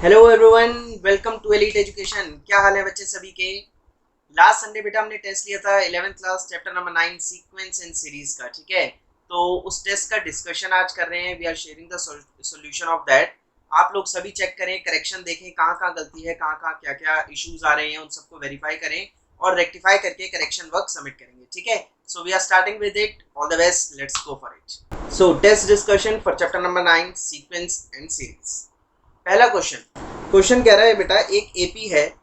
Hello everyone, welcome to elite education. क्या हाल है बच्चे सभी के। लास्ट संडे बेटा हमने टेस्ट लिया था 11th class chapter number 9 sequence and series का। ठीक है, तो उस टेस्ट का डिस्कशन आज कर रहे हैं। We are sharing the solution of that. आप लोग सभी चेक करें, करेक्शन देखें, कहाँ कहाँ गलती है, कहाँ कहाँ क्या क्या इश्यूज आ रहे हैं, उन सबको वेरीफाई करें और रेक्टिफाई करके करेक्शन वर्क सबमिट करेंगे। ठीक है, so we are starting with it. All the best, let's go for it. So test discussion for chapter number 9 sequence and series. पहला क्वेश्चन कह रहा है बेटा, एक एपी है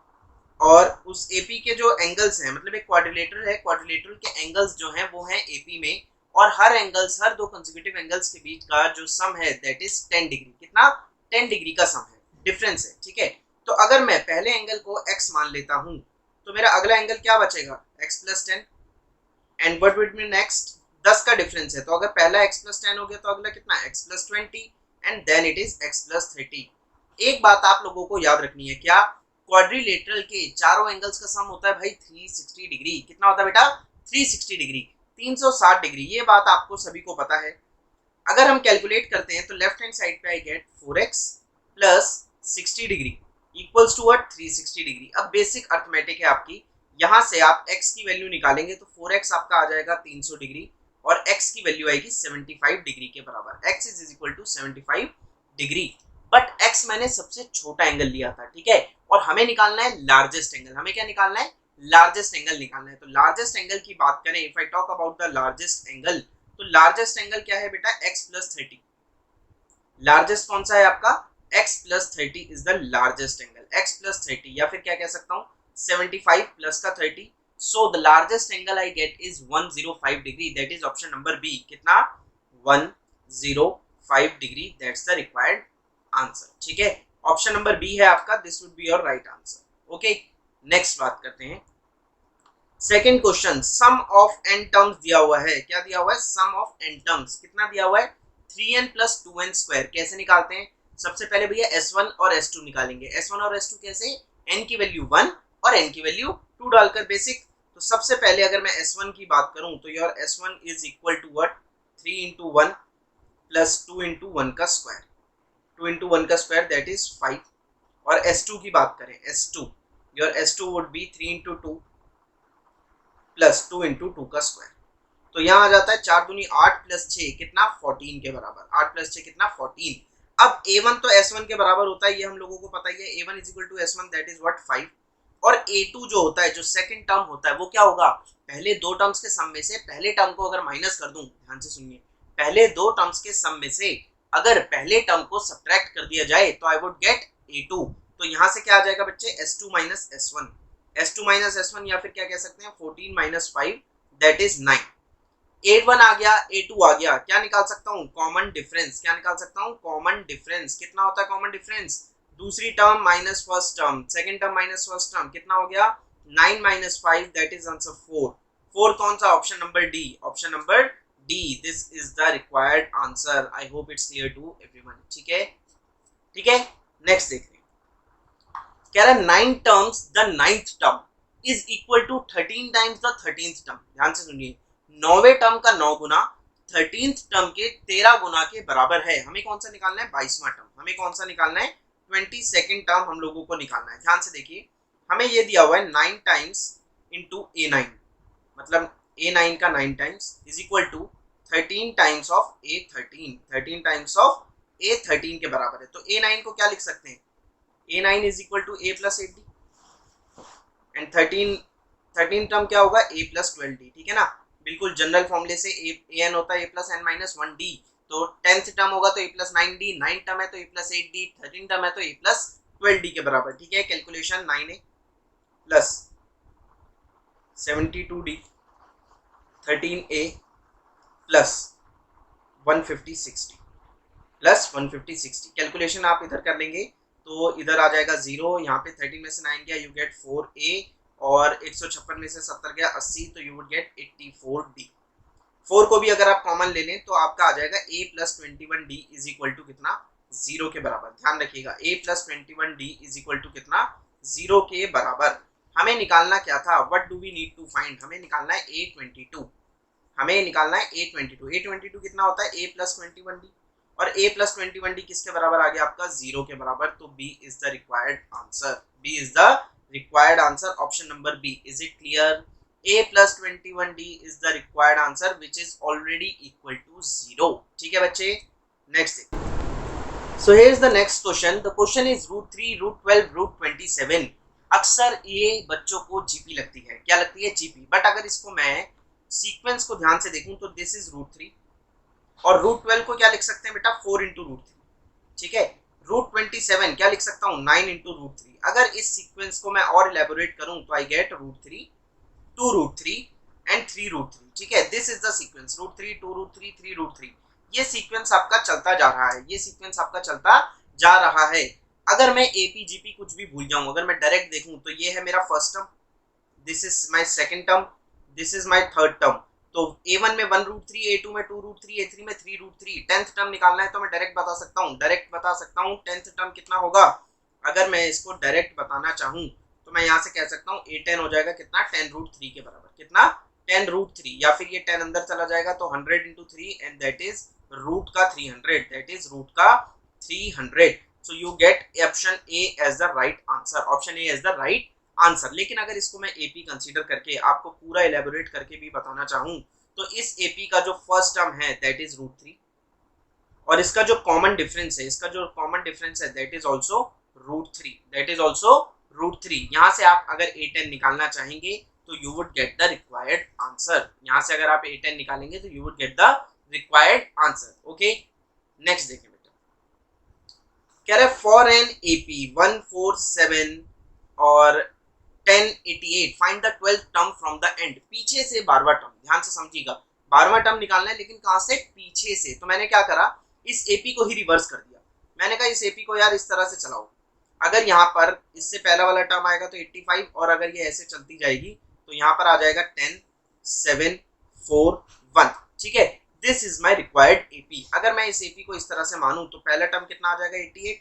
और उस एपी के जो एंगल्स हैं, मतलब एक क्वाड्रिलेटरल है, क्वाड्रिलेटरल के एंगल्स जो हैं वो हैं एपी में, और हर दो कंसेक्यूटिव एंगल्स के बीच का जो सम है दैट इज 10 डिग्री। कितना? 10 डिग्री का सम है, डिफरेंस है। ठीक है, तो अगर मैं पहले एंगल को x मान लेता हूं तो मेरा अगला एंगल क्या बचेगा? x + 10। And what will be next? 10 का डिफरेंस है, तो अगर पहला x + 10 हो गया तो अगला कितना? x + 20 and then it is x + 30। एक बात आप लोगों को याद रखनी है, क्या? क्वाड्रिलेटरल के चारों एंगल्स का सम होता है भाई 360 डिग्री। कितना होता है बेटा? 360 डिग्री, 360 डिग्री। ये बात आपको सभी को पता है। अगर हम कैलकुलेट करते हैं तो लेफ्ट हैंड साइड पे I get 4x + 60 degree equals to what? 360 degree. अब बेसिक अर्थमेटिक है आपकी, यहां से आप x की वैल्यू निकालेंगे तो 4x आपका आ जाएगा 300 डिग्री और x की वैल्यू आएगी 75 डिग्री के बराबर। x is equal to 75 degree. But x मैंने सबसे छोटा एंगल लिया था। ठीक है, और हमें निकालना है लार्जेस्ट एंगल। हमें क्या निकालना है? लार्जेस्ट एंगल निकालना है। तो लार्जेस्ट एंगल की बात करें, if I talk about the largest angle, तो लार्जेस्ट एंगल क्या है बेटा? x + 30। लार्जेस्ट कौन सा है आपका? x + 30 is the largest angle. x + 30, या फिर क्या कह सकता हूं, 75 प्लस का 30। So the largest angle I get is 105 degree, that is option number B. कितना? 105 degree, that's the required answer. ठीक है, ऑप्शन नंबर बी है आपका, this would be your right answer. Okay, next बात करते हैं। Second question, sum of n terms दिया हुआ है। क्या दिया हुआ है? Sum of n terms. कितना दिया हुआ है? 3n + 2n²। कैसे निकालते हैं? सबसे पहले भैया s1 और s2 निकालेंगे। s1 और s2 कैसे? n की वैल्यू 1 और n की वैल्यू 2 डालकर बेसिक। तो सबसे पहले अगर मैं s1 की बात करूं तो your s1 is equal to what? 3 × 1 + 2 × 1 का स्क्वायर। 2 × 1 का स्क्वायर दैट इज 5। और s2 की बात करें, s2, your s2 would be 3 × 2 + 2 × 2 का स्क्वायर। तो यहाँ आ जाता है 4 दूनी 8 + 6 कितना? 14 के बराबर। 8 + 6 कितना? 14। अब a1 तो s1 के बराबर होता है, ये हम लोगों को पता ही है। a1 = s1 that is what? 5। और a2 जो होता है, जो सेकंड टर्म होता है, वो क्या होगा? पहले दो टर्म्स के सम में से पहले टर्म को अगर माइनस कर दूं, ध्यान से सुनिए, पहले दो टर्म्स के सम में से अगर पहले टर्म को सब्ट्रैक्ट कर दिया जाए तो आई वुड गेट a2। तो यहाँ से क्या आ जाएगा बच्चे? s2 - s1। s2 - s1, या फिर क्या कह सकते हैं, 14 - 5 दैट इज 9। a1 आ गया, a2 आ गया, क्या निकाल सकता हूँ? Common difference. क्या निकाल सकता हूँ? Common difference. कितना होता है कॉमन डिफरेंस? दूसरी term minus first term, second term minus first term, कितना हो गया? 9 - 5 दैट इज आंसर 4। 4 कौन सा? Option number D. Option number D, this is the required answer. I hope it's clear to everyone. ठीक है, ठीक है, नेक्स्ट देखते हैं। कह रहा है 9 terms the 9th term is equal to 13 times the 13th term. ध्यान से सुनिए, 9वें टर्म का 9 गुना 13th टर्म के 13 गुना के बराबर है। हमें कौन सा निकालना है? 22वां टर्म। हमें कौन सा निकालना है? 22nd टर्म हम लोगों को निकालना है। ध्यान से देखिए, हमें ये दिया हुआ है 9 टाइम्स इंटू a9, मतलब a9 का 9 times is equal to 13 times of a13। 13 times of a13 के बराबर है। तो a9 को क्या लिख सकते हैं? a9 is equal to a + 8d and 13 term क्या होगा? a + 12d। ठीक है ना, बिल्कुल जनरल फॉर्मूले से an होता है a + n - 1d। तो 10th टर्म होगा तो a + 9d, 9 टर्म है तो a + 8d, 13 टर्म है तो a + 12d के बराबर। ठीक है, calculation 9a + 72d 13a + 156d + 150/60। Calculation आप इधर कर लेंगे तो इधर आ जाएगा 0, यहाँ पे 13 में से 9 गया, यू गेट 4a, और 156 में से 70 गया 80, तो यू वुड गेट 84d। 4 को भी अगर आप कॉमन ले लें तो आपका आ जाएगा a + 21d is equal to कितना? 0 के बराबर। ध्यान रखिएगा, a + 21d is equal to कितना? 0 के बराबर। हमें निकालना क्या था? What do we need to find? हमें निकालना है a22। हमें निकालना है a22। a22 कितना होता है? a + 21d। और a प्लस 21d किसके बराबर आ गया आपका 0 के बराबर, तो b is the required answer, b is the required answer, option number b। Is it clear? a plus 21d is the required answer which is already equal to 0। ठीक है बच्चे, next। So here is the next question, the question is root 3, root 12, root 27। अक्सर ये बच्चों को GP लगती है, क्या लगती है? जीपी। बट अगर इसको मैं सीक्वेंस को ध्यान से देखूं तो दिस इज रूट 3 और रूट 12 को क्या लिख सकते हैं बेटा 4 इंटू रूट 3, ठीक है। रूट 27 क्या लिख सकता हूँ 9 इंटू रूट 3। अगर इस सीक्वेंस को मैं और इलेबोरेट करूं तो I get root 3, 2 root 3 and 3 root 3, ठीक है। This is the sequence, root 3, 2 root 3, 3 root 3। ये सीक्वेंस आपका चलता जा रहा है, ये सीक्वेंस आपका चलता जा रहा है। अगर मैं एपी जीपी कुछ भी भूल जाऊं, अगर मैं डायरेक्ट देखूं तो ये है मेरा first term, this is my second term, this is my third term. तो a1 में 1 रूट 3, a2 में 2 रूट 3, a3 में 3 रूट 3। 10th टर्म निकालना है तो मैं डायरेक्ट बता सकता हूं, 10th टर्म कितना होगा। अगर मैं इसको डायरेक्ट बताना चाहूं तो मैं यहां से कह सकता हूं a10 हो जाएगा कितना 10 रूट 3 के बराबर, कितना 10 रूट 3, या फिर ये 10 अंदर चला जाएगा तो 100 into 3 and that is root का 300, दैट इज रूट का 300। So you get option A as the right answer, option A as the right answer. लेकिन अगर इसको मैं एपी कंसीडर करके आपको पूरा एलेबोरेट करके भी बताना चाहूं तो इस एपी का जो फर्स्ट टर्म है दैट इज रूट 3 और इसका जो कॉमन डिफरेंस है, इसका जो कॉमन डिफरेंस है that is also root 3, that is also root 3। यहां से आप अगर a10 निकालना चाहेंगे तो you would get the required answer, यहां से अगर आप a10 निकालेंगे तो you would get the required answer. Okay, next देखें बेटा, कह रहा है फॉर एन एपी 147 और 1088 find the 12th term from the end. पीछे से 12वां टर्म, ध्यान से समझिएगा, 12वां टर्म निकालना है लेकिन कहां से? पीछे से। तो मैंने क्या करा, इस एपी को ही रिवर्स कर दिया। मैंने कहा इस एपी को यार इस तरह से चलाओ, अगर यहाँ पर इससे पहला वाला टर्म आएगा तो 85 और अगर ये ऐसे चलती जाएगी तो यहाँ पर आ जाएगा 10 7 4 1, ठीक है। This is my required AP. अगर मैं इस एपी को इस तरह से मानूं तो पहला टर्म कितना आ जाएगा 88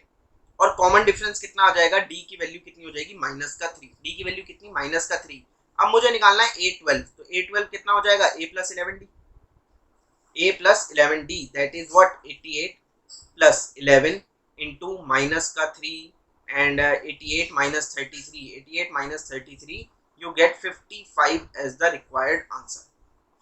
और कॉमन डिफरेंस कितना आ जाएगा, डी की वैल्यू कितनी हो जाएगी माइनस का 3, डी की वैल्यू कितनी माइनस का 3। अब मुझे निकालना है a12, तो a12 कितना हो जाएगा a plus 11d, a plus 11d that is what 88 plus 11 into minus का 3 and 88 minus 33, 88 minus 33 you get 55 as the required answer,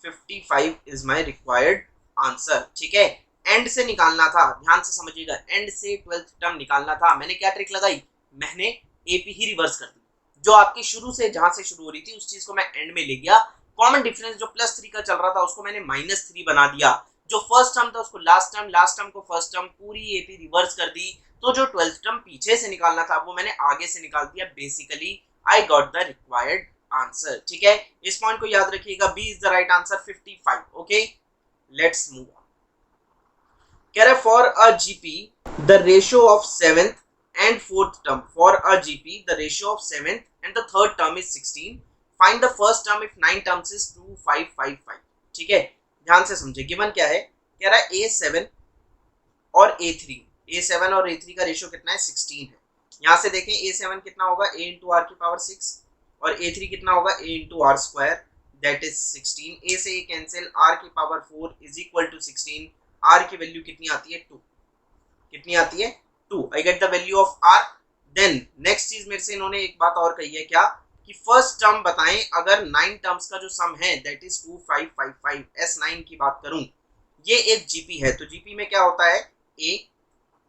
55 is my required answer, ठीक है। एंड से निकालना था, ध्यान से समझिएगा, एंड से 12th टर्म निकालना था। मैंने क्या ट्रिक लगाई, मैंने एपी ही रिवर्स कर दी, जो आपकी शुरू से जहां से शुरू हो रही थी उस चीज को मैं एंड में ले गया। कॉमन डिफरेंस जो +3 का चल रहा था उसको मैंने -3 बना दिया, जो फर्स्ट टर्म था उसको लास्ट टर्म को फर्स्ट टर्म, पूरी एपी रिवर्स कर दी। तो जो 12th टर्म पीछे से निकालना था वो मैंने आगे से निकाल दिया। Basically I got the required answer, ठीक है। इस पॉइंट को याद रखिएगा, B is the right answer 55। Okay, let's move on. कह रहा है for a GP the ratio of 7th and 4th term, for a GP the ratio of 7th and the 3rd term is 16, find the first term if 9 terms is 2555, ठीक है। ध्यान से समझे, given क्या है, कह रहा है A7 और A3, A7 और A3 का रेशियो कितना है 16 है। यहां से देखें A7 कितना होगा A इंटू आर की पावर 6 और A3 कितना होगा A into R square that is 16। A से A कैंसिल, R की power 4 is equal to 16, R की वैल्यू कितनी आती है 2, कितनी आती है 2। I get the value of R। Then next चीज मेरे से इन्होंने एक बात और कही है, क्या कि फर्स्ट टर्म बताएं अगर 9 टर्म्स का जो सम है दैट इज 2555। S9 की बात करूं, ये एक जीपी है, तो जीपी में क्या होता है A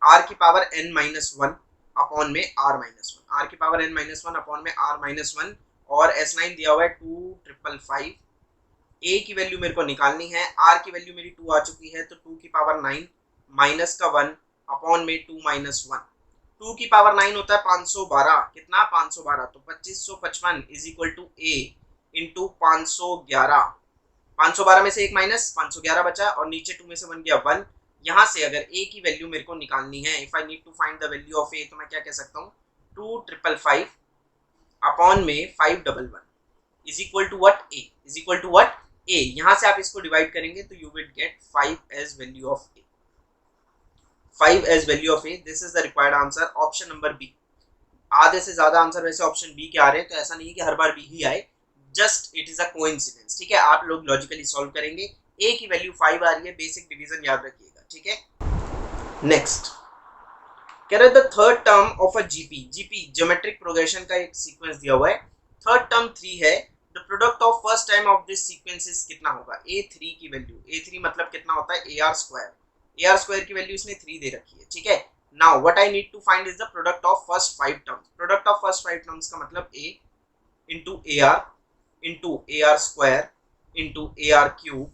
R की पावर n-1 अपॉन में R-1, R की पावर n-1 अपॉन में R-1 और S9 दिया हुआ है 2555। A की वैल्यू मेरे को निकालनी है, R की वैल्यू मेरी 2 आ चुकी है, तो 2 की पावर 9 माइनस का 1 अपॉन में 2 माइनस 1, 2 की पावर 9 होता है 512, कितना 512, तो 2555 is equal to A into 511। 512 में से एक माइनस 511 बचा और नीचे 2 में से 1 गया 1। यहाँ से अगर A की वैल्यू मेरे को निकालनी है, if I need to find the value of A, तो मैं क्या कह सकता हूँ 2555 अपॉन में 511 is equal to what A, is equal to what A। यहाँ से आप इसको डिवाइड करेंगे तो you will get 5 as value of A, 5 as value of A। this is the required answer, option number B। आधे से ज्यादा आंसर वैसे ऑप्शन बी के आ रहे हैं, तो ऐसा नहीं है कि हर बार बी ही आए, just it is a coincidence, ठीक है। आप लोग लॉजिकली सॉल्व करेंगे। A की वैल्यू 5 आ रही है, बेसिक डिवीजन याद रखिएगा, ठीक है। नेक्स्ट कह रहे the third term of a GP geometric progression का एक सीक्वेंस दिया हुआ है, थर्ड टर्म 3 है, the product of first time of this sequences कितना होगा। a3 की वैल्यू, a3 मतलब कितना होता है ar स्क्वायर की वैल्यू इसने 3 दे रखी है, ठीक है। Now what I need to find is the product of first 5 terms. Product of first 5 terms का मतलब a into ar square into ar cube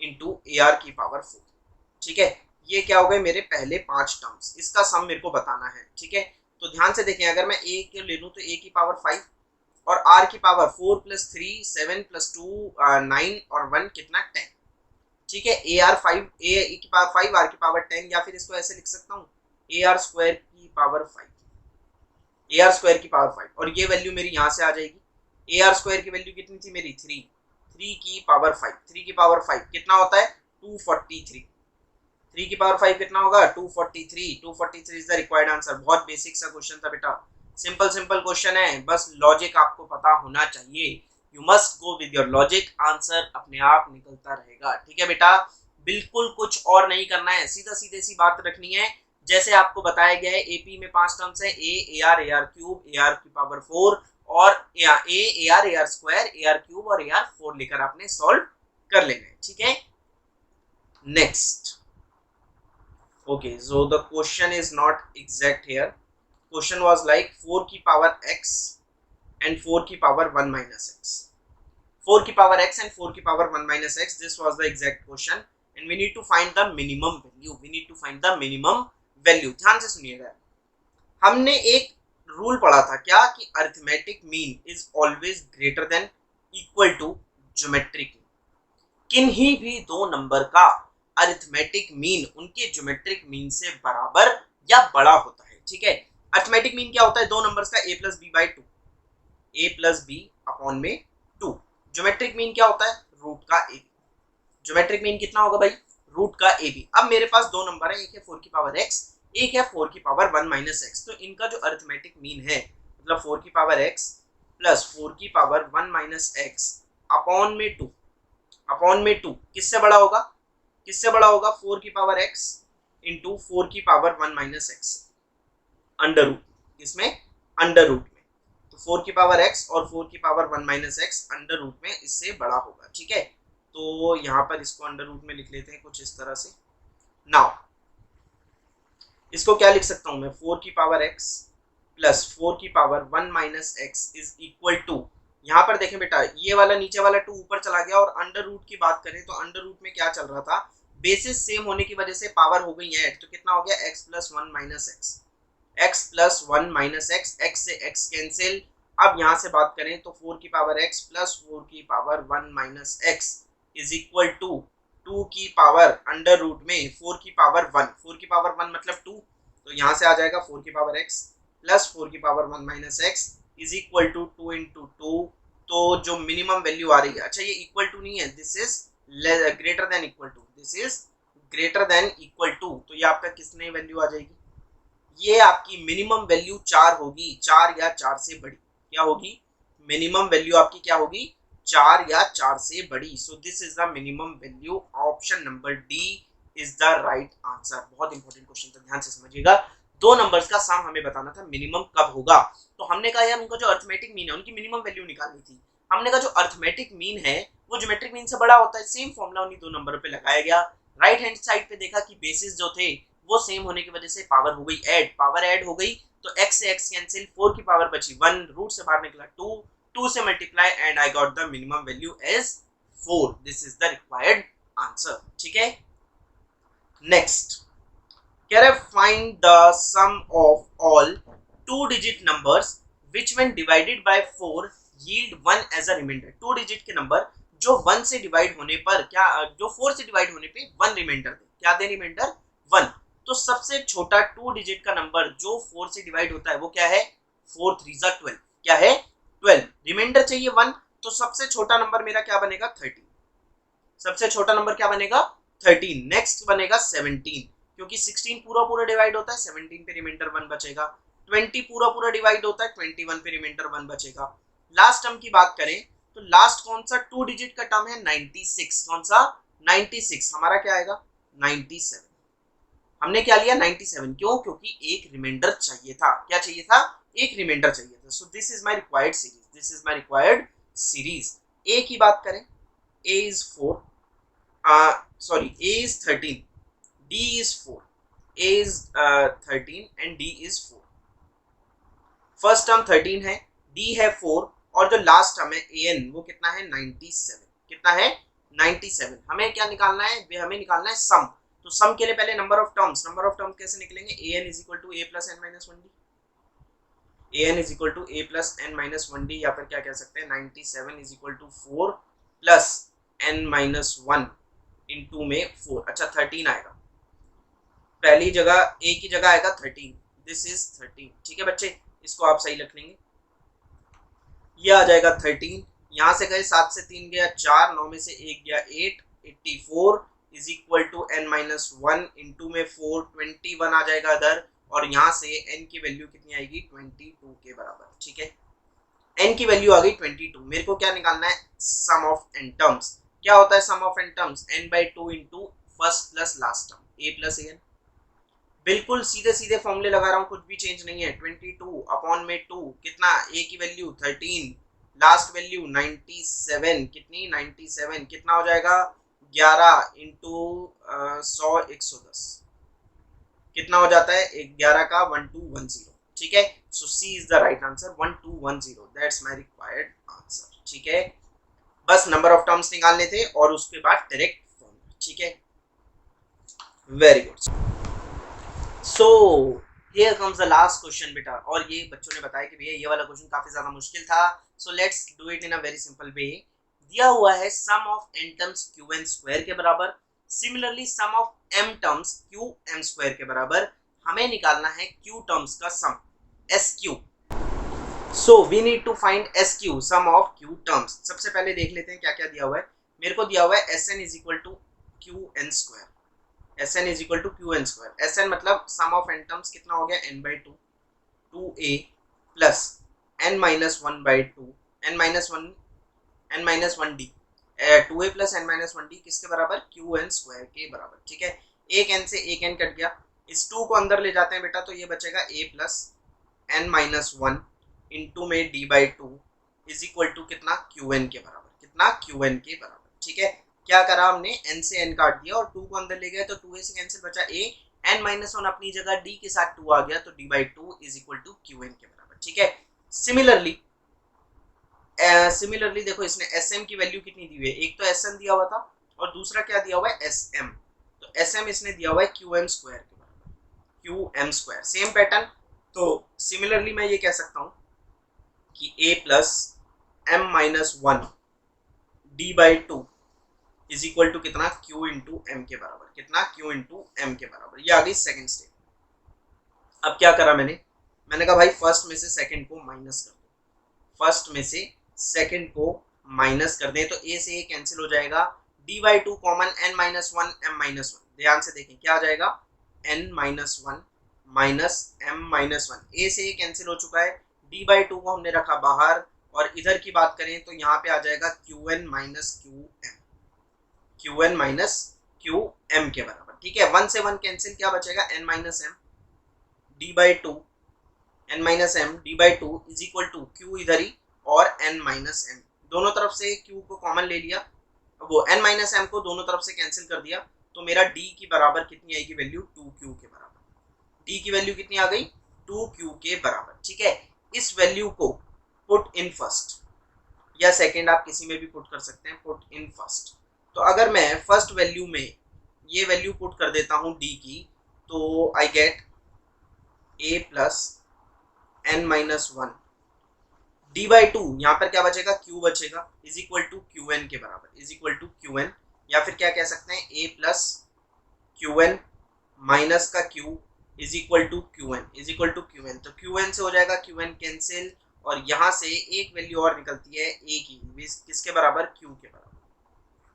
into ar की पावर 4, ठीक है। ये क्या हो गए मेरे पहले 5 टर्म्स, इसका सम मेरे को बताना है, ठीक है। तो ध्यान से देखें, अगर मैं a के ले लूं तो a की पावर 5 और r की पावर 4 प्लस 3 7 प्लस 2 9 और 1 कितना 10, ठीक है। ar 5 a की पावर 5 r की पावर 10, या फिर इसको ऐसे लिख सकता हूँ ar स्क्वायर की पावर 5, ar स्क्वायर की पावर 5, और ये वैल्यू मेरी यहाँ से आ जाएगी। ar स्क्वायर की वैल्यू कितनी थी मेरी 3, 3 की पावर 5, 3 की पावर 5 कितना होता है 243, 3 की पावर 5 कितना होगा 243, 243 इज द रिक्वायर्ड आंसर। बहुत बेसिक सा क्वेश्चन था बेटा, सिंपल क्वेश्चन है, बस लॉजिक आपको पता होना चाहिए। You must go with your logic, answer अपने आप निकलता रहेगा, ठीक है बेटा। बिल्कुल कुछ और नहीं करना है, सीधा सीधे सी बात रखनी है। जैसे आपको बताया गया है एपी में 5 टर्म्स है, ए आर क्यूब ar की पावर 4 और A R square ar cube और ar 4 लेकर आपने सॉल्व कर लेना है, ठीक है। Next, okay, so the question is not exact here. Question was like 4 की power x and 4 की power 1 minus x, 4 की power x and 4 की power 1 minus x, this was the exact question and we need to find the minimum value, we need to find the minimum value। ध्यान से सुनिएगा, हमने एक rule पढ़ा था क्या कि arithmetic mean is always greater than equal to geometric mean. किन्हीं भी दो नंबर का अरिथमेटिक मीन उनके ज्योमेट्रिक मीन से बराबर या बड़ा होता है, ठीक है। अरिथमेटिक मीन क्या होता है, दो नंबर्स का a plus B by 2, a plus B upon में 2। ज्योमेट्रिक मीन क्या होता है रूट का a, ज्योमेट्रिक मीन कितना होगा भाई रूट का a b। अब मेरे पास दो नंबर है, एक है 4 की पावर x, एक है 4 की पावर 1 माइनस x, तो इनका जो अरिथमेटिक मीन है मतलब 4 की पावर x प्लस 4 की पावर 1 माइनस x अपॉन में 2, अपॉन में 2 किससे बड़ा होगा, किससे बड़ा होगा 4 की पावर x इंटू 4 की power 1 minus x under root, इसमें अंडर रूट में, तो 4 की पावर x और 4 की power 1 minus x under root में इससे बड़ा होगा, ठीक है। तो यहाँ पर इसको अंडर रूट में लिख लेते हैं कुछ इस तरह से। नाउ इसको क्या लिख सकता हूँ मैं 4 की पावर x प्लस 4 की power 1 minus x is equal to, यहाँ पर देखें बेटा ये वाला नीचे वाला 2 ऊपर चला गया, और अंडर रूट की बात करें तो अंडर रूट में क्या चल रहा था, बेसिस सेम होने की वजह से पावर हो गई ऐड, तो कितना हो गया x plus 1 minus x, x plus 1 minus x, x से x कैंसिल। अब यहाँ से बात करें तो 4 की पावर x प्लस 4 की power 1 minus x is equal to 2 की पावर अंडर रूट में 4 की पावर 1, 4 की पावर 1 मतलब 2, तो यहाँ से आ जाएगा 4 की पावर x प्लस 4 की power 1 minus x is equal to 2 into 2। तो जो मिनिमम वैल्यू आ रही है, अच्छा ये इक्वल टू नहीं है, this is greater than equal to, this is greater than equal to, तो ये आपका कितने वैल्यू आ जाएगी, ये आपकी मिनिमम वैल्यू 4 होगी, 4 या 4 से बड़ी, क्या होगी मिनिमम वैल्यू आपकी क्या होगी 4 या 4 से बड़ी। सो this is the minimum value, option number D is the right answer. बहुत इंपॉर्टेंट क्वेश्चन था, ध्यान से समझिएगा। दो नंबर्स का सम हमें बताना था मिनिमम कब होगा, तो हमने कहा यार उनका जो अरिथमेटिक मीन है उनकी मिनिमम वैल्यू निकालनी थी। हमने कहा जो अरिथमेटिक मीन है वो ज्योमेट्रिक मीन से बड़ा होता है, सेम फॉर्मूला उन्हीं दो नंबरों पे लगाया गया। राइट हैंड साइड पे देखा कि बेसिस जो थे वो सेम होने की वजह से पावर हो गई ऐड, पावर ऐड हो गई तो x से x कैंसिल, 4 की पावर बची 1, रूट से बाहर निकला 2, 2 से multiply and I got the minimum value as 4। This is the required answer, ठीक है। नेक्स्ट कह रहे find the sum of all 2 digit numbers which when divided by 4 yield 1 as a reminder. 2 digit के number जो 1 से divide होने पर क्या, जो 4 से डिवाइड होने पे 1 रिमाइंडर दे, क्या दे रिमाइंडर 1। तो सबसे छोटा 2 डिजिट का नंबर जो 4 से डिवाइड होता है वो क्या है 4 3 जा 12, क्या है 12, रिमाइंडर चाहिए 1, तो सबसे छोटा नंबर मेरा क्या बनेगा 13, सबसे छोटा नंबर क्या बनेगा 13। नेक्स्ट बनेगा 17, क्योंकि 16 पूरा पूरा डिवाइड होता है 17 पे रिमाइंडर 1 बचेगा, 20 पूरा पूरा डिवाइड होता है 21 पे रिमाइंडर 1 बचेगा। लास्ट टर्म की बात करें तो लास्ट कौन सा 2 डिजिट का टर्म है 96, कौन सा 96, हमारा क्या आएगा 97, हमने क्या लिया 97, क्यों? क्योंकि एक रिमाइंडर चाहिए था। क्या चाहिए था? एक रिमाइंडर चाहिए था। So this is my required series, this is my required series. A की बात करें, A is 4, sorry, a is 13, d is 4, a is 13 and d is 4। First term 13 है, d है 4 और जो लास्ट टर्म है an वो कितना है 97। कितना है 97। हमें क्या निकालना है? हमें निकालना है सम। तो सम के लिए पहले number of terms, number of terms कैसे निकलेंगे? an is equal to a plus n minus 1d, an is equal to a plus n minus 1d, या फिर क्या कह सकते हैं 97 is equal to 4 plus n minus 1 into में 4। अच्छा 13 आएगा, पहली जगह a की जगह आएगा 13, दिस इज 13। ठीक है बच्चे, इसको आप सही रख लेंगे। ये आ जाएगा 13, यहाँ से गए 7 से 3 गया 4, 9 में से 1 गया 8, 84 is equal to n minus 1 into में 4, 21 आ जाएगा इधर, और यहाँ से n की वैल्यू कितनी आएगी 22 के बराबर। ठीक है, n की वैल्यू आ गई 22। मेरे को क्या निकालना है? Sum of n terms. क्या होता है sum of n terms? n by 2 into first plus last term, a plus an। बिल्कुल सीधे सीधे फॉर्मूले लगा रहा हूँ, कुछ भी चेंज नहीं है। 22 अपॉन में 2 कितना? a की वैल्यू 13, लास्ट वैल्यू 97, कितनी 97, कितना हो जाएगा 11 इंटू 100 110, कितना हो जाता है 11 का 1210। ठीक है, so C is the right answer 1210, that's my required answer. ठीक है, बस नंबर ऑफ टर्म्स निकालने थे और उसके बाद डायरेक्ट फॉर्मूला। ठीक है, very good. So here comes the last question बेटा, और ये बच्चों ने बताया कि भैया ये वाला क्वेश्चन काफी ज्यादा मुश्किल था। So let's do it in a very simple way. दिया हुआ है sum of n terms qn square के बराबर, similarly sum of m terms qm square के बराबर। हमें निकालना है q टर्म्स का sum sq। So we need to find sq, sum of q terms. सबसे पहले देख लेते हैं क्या क्या दिया हुआ है। मेरे को दिया हुआ है sn is equal to qn square, Sn is equal to Qn square. Sn मतलब सम ऑफ n टर्म्स कितना हो गया n by 2, 2a plus n minus 1 by 2, n minus 1 d, 2a plus n minus 1 d किसके बराबर? Qn square के बराबर। ठीक है, एक n से एक n कट गया, इस 2 को अंदर ले जाते हैं बेटा, तो ये बचेगा a plus n minus 1 into में d by 2 is equal to कितना? Qn के बराबर। कितना? Qn के बराबर। ठीक है, क्या करा हमने? n से n काट दिया और 2 को अंदर ले गए, तो 2a से कैंसिल बचा a, n माइनस 1 अपनी जगह d के साथ 2 आ गया, तो d by 2 is equal to qn के बराबर। ठीक है, सिमिलरली देखो इसने sm की वैल्यू कितनी दी हुई है? एक तो sm दिया हुआ था और दूसरा क्या दिया हुआ है? sm। तो sm इसने दिया हुआ है qm स्क्वायर के बराबर, qm स्क्वायर। सेम पैटर्न, तो सिमिलरली मैं ये कह सकता हूँ कि a plus m minus 1 d by 2 is equal to कितना? q इंटू एम के बराबर। कितना? q इंटू एम के बराबर। ये आ गई सेकेंड स्टेप। अब क्या करा मैंने कहा भाई फर्स्ट में से सेकंड को माइनस कर दो, फर्स्ट में से सेकंड को माइनस कर दें, तो a से a कैंसिल हो जाएगा, d by 2 common n minus 1 m minus 1। ध्यान से देखें क्या आ जाएगा? n minus 1 minus m minus 1, a से a कैंसिल हो चुका है, d बाई 2 को हमने रखा बाहर, और इधर की बात करें तो यहाँ पे आ जाएगा qn minus qm, qn minus qm के बराबर। ठीक है, 1 से 1 कैंसिल, क्या बचेगा? n minus m d by 2, n minus m d by 2 is equal to q इधर ही और n माइनस m, दोनों तरफ से q को कॉमन ले लिया, वो n माइनस m को दोनों तरफ से कैंसिल कर दिया, तो मेरा d की बराबर कितनी आएगी वैल्यू? 2q के बराबर। d की वैल्यू कितनी आ गई? 2q के बराबर। ठीक है, इस वैल्यू को पुट इन फर्स्ट या सेकेंड, आप किसी में भी पुट कर सकते हैं, पुट इन फर्स्ट। तो अगर मैं फर्स्ट वैल्यू में ये वैल्यू पुट कर देता हूँ d की, तो I gate a plus n minus 1 d by 2, यहाँ पर क्या बचेगा? q बचेगा, इज इक्वल टू qn के बराबर, इज इक्वल टू qn, या फिर क्या कह सकते हैं a प्लस qn माइनस का q is equal to qn, is equal to qn। तो qn से हो जाएगा qn कैंसिल, और यहाँ से एक वैल्यू और निकलती है a की, किसके बराबर? q के बराबर।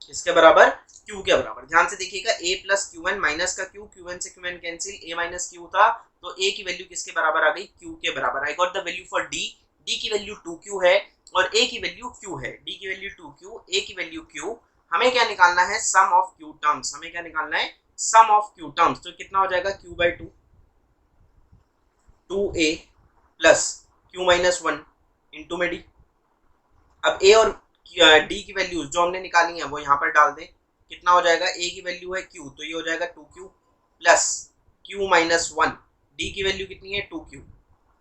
किसके बराबर? q के बराबर। ध्यान से देखिएगा, a प्लस qn माइनस का q, qn से qn cancel, a minus q था, तो a की वैल्यू किसके बराबर आ गई? q के बराबर। आई got the value for d, d की वैल्यू 2q है और a की वैल्यू q है, d की वैल्यू 2q, a की वैल्यू q। हमें क्या निकालना है? Sum of q terms. हमें क्या निकालना है? सम ऑफ क्यू टर्म्स, तो कितना हो जाएगा Q by two, 2a plus Q minus one into में डी। अब a और d की वैल्यूज जो हमने निकाली है वो यहाँ पर डाल दें, कितना हो जाएगा, a की वैल्यू है q तो ये हो जाएगा 2q plus q minus one, d की वैल्यू कितनी है 2q,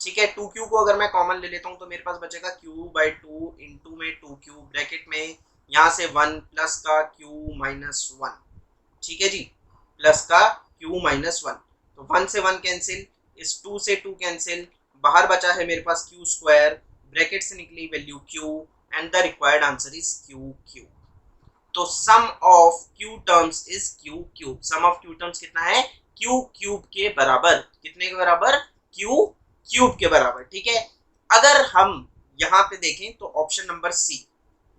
ठीक है। 2q को अगर मैं कॉमन ले लेता हूँ तो मेरे पास बचेगा q बाई टू इंटू में 2q ब्रैकेट में यहाँ से 1 प्लस का q माइनस वन, ठीक है जी, प्लस का q माइनस वन, तो 1 से 1 कैंसिल, इस 2 से 2 कैंसिल, बाहर बचा है मेरे पास q स्क्वायर, ब्रैकेट से निकली value q and the required answer is q। तो sum of q terms is q cube, sum of q terms कितना है, q क्यूब के बराबर, कितने के बराबर, q क्यूब के बराबर, ठीक है। अगर हम यहाँ पे देखें तो option number C,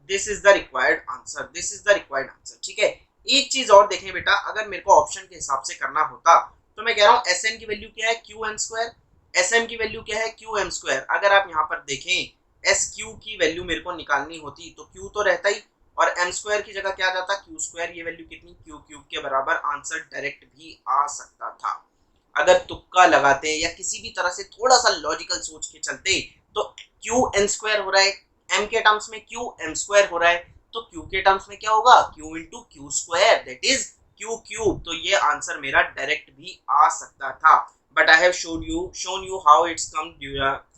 this is the required answer, this is the required answer, ठीक है। एक चीज और देखें बेटा, अगर मेरे को ऑप्शन के हिसाब से करना होता तो मैं कह रहा हूँ Sn की वैल्यू क्या है क्यू एम स्क्वायर, Sm की वैल्यू क्या है क्यू एम स्क्वायर। अगर आप यहाँ पर देखें SQ की वैल्यू मेरे को निकालनी होती तो Q तो रहता ही, और m स्क्वायर की जगह क्या जाता Q स्क्वायर, ये वैल्यू कितनी Q क्यूब के बराबर, आंसर डायरेक्ट भी आ सकता था। अगर तुक्का लगाते या किसी भी तरह से थोड़ा सा लॉजिकल सोच के चलते तो Q n स्क्वायर हो रहा है, m के टर्म्स में Q m स्क्वायर हो रहा है, तो Q के टर्म्स में क्या होगा Q into Q square, that is Q cube. तो ये आंसर मेरा डायरेक्ट भी आ सकता था, but I have shown you how it's come,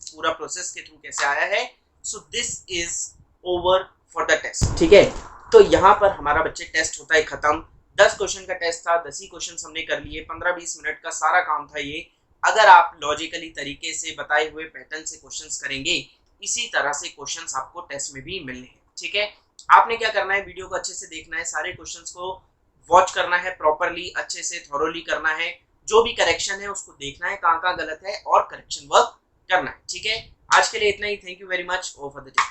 पूरा प्रोसेस के थ्रू कैसे आया है। So this is over for the test, ठीक है। तो यहाँ पर हमारा बच्चे टेस्ट होता है खत्म। 10 क्वेश्चन का टेस्ट था, 10 ही क्वेश्चन हमने कर लिए, 15-20 मिनट का सारा काम था ये। अगर आप लॉजिकली तरीके से बताए हुए पैटर्न से क्वेश्चंस करेंगे, इसी तरह से क्वेश्चंस आपको टेस्ट में भी मिलने हैं, ठीक है। आपने क्या करना है, वीडियो को अच्छे से देखना है, सारे क्वेश्चंस को वॉच करना है प्रॉपरली, अच्छे से थॉरोली करना है, जो भी करेक्शन है उसको देखना है कहाँ कहाँ गलत है और करेक्शन वर्क करना है, ठीक है। आज के लिए इतना ही, thank you very much, over the day.